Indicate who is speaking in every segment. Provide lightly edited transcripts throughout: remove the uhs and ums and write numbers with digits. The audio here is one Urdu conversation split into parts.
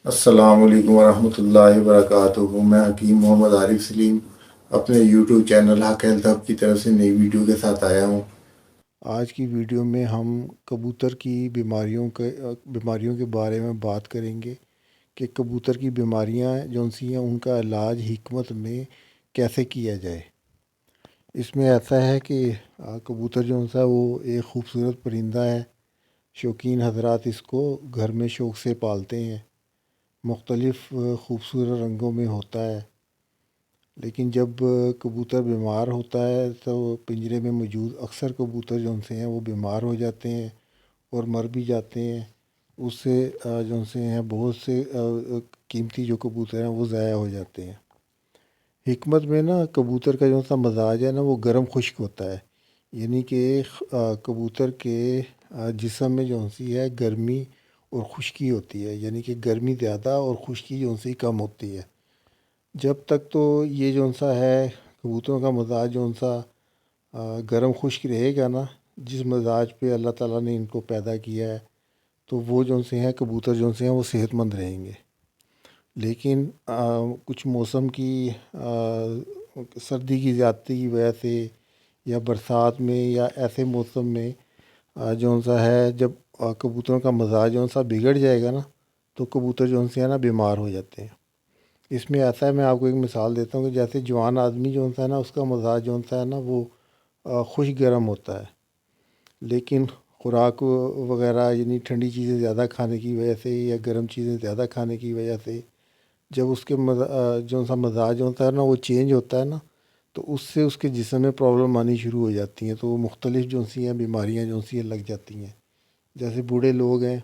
Speaker 1: السلام علیکم ورحمۃ اللہ وبرکاتہ۔ میں حکیم محمد عارف سلیم اپنے یوٹیوب چینل حق ہیلتھ ہب کی طرف سے نئی ویڈیو کے ساتھ آیا ہوں۔ آج کی ویڈیو میں ہم کبوتر کی بیماریوں کے بارے میں بات کریں گے کہ کبوتر کی بیماریاں جو سی ہیں ان کا علاج حکمت میں کیسے کیا جائے۔ اس میں ایسا ہے کہ کبوتر جو سا وہ ایک خوبصورت پرندہ ہے۔ شوقین حضرات اس کو گھر میں شوق سے پالتے ہیں، مختلف خوبصورت رنگوں میں ہوتا ہے۔ لیکن جب کبوتر بیمار ہوتا ہے تو پنجرے میں موجود اکثر کبوتر جو سے ہیں وہ بیمار ہو جاتے ہیں اور مر بھی جاتے ہیں۔ اس سے جو سے ہیں بہت سے قیمتی جو کبوتر ہیں وہ ضائع ہو جاتے ہیں۔ حکمت میں نا کبوتر کا جو سا مزاج ہے نا وہ گرم خشک ہوتا ہے، یعنی کہ کبوتر کے جسم میں جو سی ہے گرمی اور خشکی ہوتی ہے، یعنی کہ گرمی زیادہ اور خشکی جو سی کم ہوتی ہے۔ جب تک تو یہ جو سا ہے کبوتروں کا مزاج جو سا گرم خشک رہے گا نا، جس مزاج پہ اللہ تعالیٰ نے ان کو پیدا کیا ہے، تو وہ جو سے ہیں کبوتر جو سے ہیں وہ صحت مند رہیں گے۔ لیکن کچھ موسم کی سردی کی زیادتی کی وجہ سے یا برسات میں یا ایسے موسم میں جو سا ہے جب کبوتروں کا مزاج جو سا بگڑ جائے گا نا تو کبوتر جو سے ہیں نا بیمار ہو جاتے ہیں۔ اس میں ایسا ہے، میں آپ کو ایک مثال دیتا ہوں کہ جیسے جوان آدمی جو سا ہے نا اس کا مزاج جو سا ہے نا وہ خوش گرم ہوتا ہے، لیکن خوراک وغیرہ یعنی ٹھنڈی چیزیں زیادہ کھانے کی وجہ سے یا گرم چیزیں زیادہ کھانے کی وجہ سے جب اس کے جو سا مزاج ہوتا ہے نا وہ چینج ہوتا ہے نا تو اس سے اس کے جسم میں پرابلم آنی شروع ہو جاتی ہیں، تو وہ مختلف جو سی ہیں بیماریاں جو سی ہیں لگ جاتی ہیں۔ جیسے بوڑھے لوگ ہیں،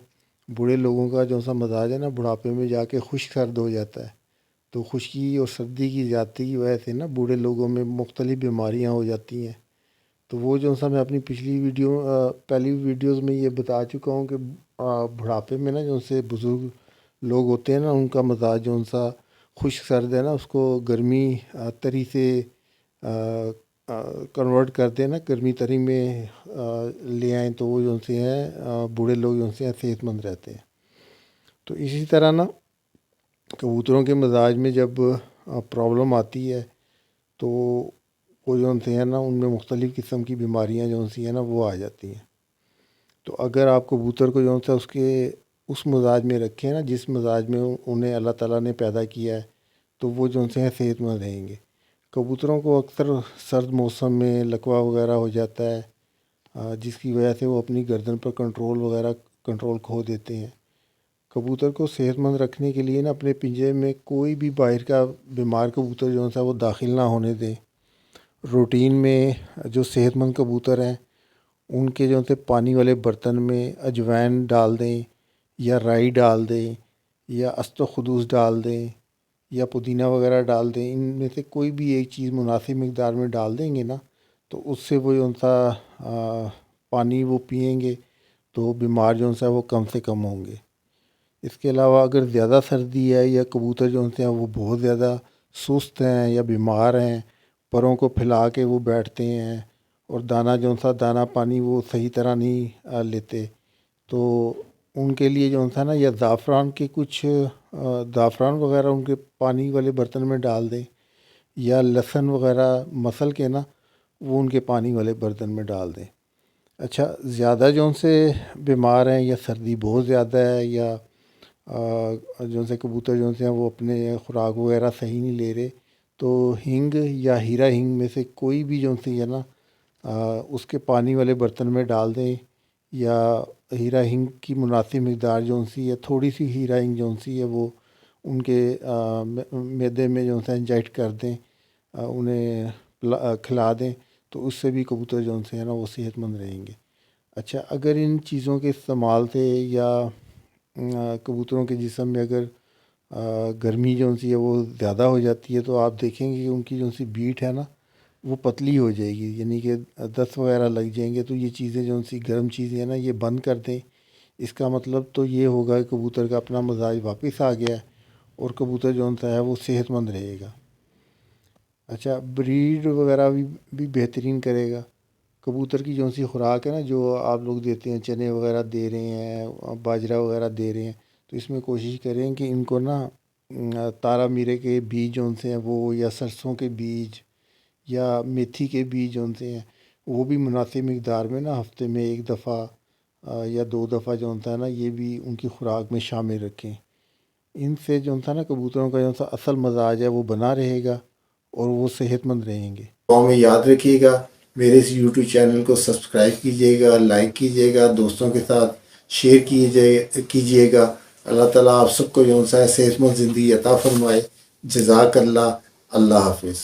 Speaker 1: بوڑھے لوگوں کا جو سا مزاج ہے نا بڑھاپے میں جا کے خشک سرد ہو جاتا ہے، تو خشکی اور سردی کی زیادتی کی وجہ سے نا بوڑھے لوگوں میں مختلف بیماریاں ہو جاتی ہیں۔ تو وہ جو سا میں اپنی پہلی ویڈیوز میں یہ بتا چکا ہوں کہ بڑھاپے میں نا جو سے بزرگ لوگ ہوتے ہیں نا ان کا مزاج جو سا خشک سرد ہے نا اس کو گرمی تری سے کنورٹ کر دیں نا، گرمی تری میں لے آئیں تو وہ جو سے ہیں بوڑھے لوگ جو سے ہیں صحت مند رہتے ہیں۔ تو اسی طرح نا کبوتروں کے مزاج میں جب پرابلم آتی ہے تو وہ جو سے ہیں نا ان میں مختلف قسم کی بیماریاں جو سی ہیں نا وہ آ جاتی ہیں۔ تو اگر آپ کبوتر کو جو سا اس مزاج میں رکھیں نا جس مزاج میں انہیں اللہ تعالیٰ نے پیدا کیا ہے تو وہ جو سے ہیں صحت مند رہیں گے۔ کبوتروں کو اکثر سرد موسم میں لکوا وغیرہ ہو جاتا ہے، جس کی وجہ سے وہ اپنی گردن پر کنٹرول کھو دیتے ہیں۔ کبوتر کو صحت مند رکھنے کے لیے نا اپنے پنجرے میں کوئی بھی باہر کا بیمار کبوتر جو سا وہ داخل نہ ہونے دیں۔ روٹین میں جو صحت مند کبوتر ہیں ان کے جو سے پانی والے برتن میں اجوائن ڈال دیں یا رائی ڈال دیں یا است و خدوس ڈال دیں یا پودینہ وغیرہ ڈال دیں، ان میں سے کوئی بھی ایک چیز مناسب مقدار میں ڈال دیں گے نا تو اس سے وہ جو سا پانی وہ پئیں گے تو بیمار جو سا وہ کم سے کم ہوں گے۔ اس کے علاوہ اگر زیادہ سردی ہے یا کبوتر جو سے ہیں وہ بہت زیادہ سست ہیں یا بیمار ہیں، پروں کو پھیلا کے وہ بیٹھتے ہیں اور دانہ پانی وہ صحیح طرح نہیں لیتے، تو ان کے لیے جو سا نا یا زعفران وغیرہ ان کے پانی والے برتن میں ڈال دیں یا لہسن وغیرہ مسل کے نا وہ ان کے پانی والے برتن میں ڈال دیں۔ اچھا، زیادہ جو سے بیمار ہیں یا سردی بہت زیادہ ہے یا جو سے کبوتر جو سے ہیں وہ اپنے خوراک وغیرہ صحیح نہیں لے رہے تو ہینگ یا ہیرا ہینگ میں سے کوئی بھی جو سی ہے نا اس کے پانی والے برتن میں ڈال دیں، یا ہیرا ہینگ کی مناسب مقدار جو سی ہے تھوڑی سی ہیرا ہینگ جو سی ہے وہ ان کے معدے میں جو سا انجیکٹ کر دیں، انہیں کھلا دیں، تو اس سے بھی کبوتر جو سے ہیں نا وہ صحت مند رہیں گے۔ اچھا، اگر ان چیزوں کے استعمال سے یا کبوتروں کے جسم میں اگر گرمی جو سی ہے وہ زیادہ ہو جاتی ہے تو آپ دیکھیں گے کہ ان کی جو سی بیٹ ہے نا وہ پتلی ہو جائے گی، یعنی کہ دست وغیرہ لگ جائیں گے، تو یہ چیزیں جو سی گرم چیزیں ہیں نا یہ بند کر دیں۔ اس کا مطلب تو یہ ہوگا کہ کبوتر کا اپنا مزاج واپس آ گیا ہے اور کبوتر جو سا ہے وہ صحت مند رہے گا۔ اچھا، بریڈ وغیرہ بھی بہترین کرے گا۔ کبوتر کی جو سی خوراک ہے نا جو آپ لوگ دیتے ہیں، چنے وغیرہ دے رہے ہیں، باجرہ وغیرہ دے رہے ہیں، تو تو اس میں کوشش کریں کہ ان کو نا تارا میرے کے بیج جو سے ہیں وہ، یا سرسوں کے بیج، یا میتھی کے بیج جو سے ہیں وہ بھی مناسب مقدار میں نا ہفتے میں 1 دفعہ یا 2 دفعہ جو ہوتا ہے نا یہ بھی ان کی خوراک میں شامل رکھیں۔ ان سے جو تھا نا کبوتروں کا جو سا اصل مزاج ہے وہ بنا رہے گا اور وہ صحت مند رہیں گے۔ دعاؤں میں یاد رکھیے گا، میرے اس یوٹیوب چینل کو سبسکرائب کیجیے گا، لائک کیجیے گا، دوستوں کے ساتھ شیئر کیجیے گا۔ اللہ تعالیٰ آپ سب کو جو ہے صحت مند زندگی عطا فرمائے۔ جزاک اللہ۔ اللہ حافظ۔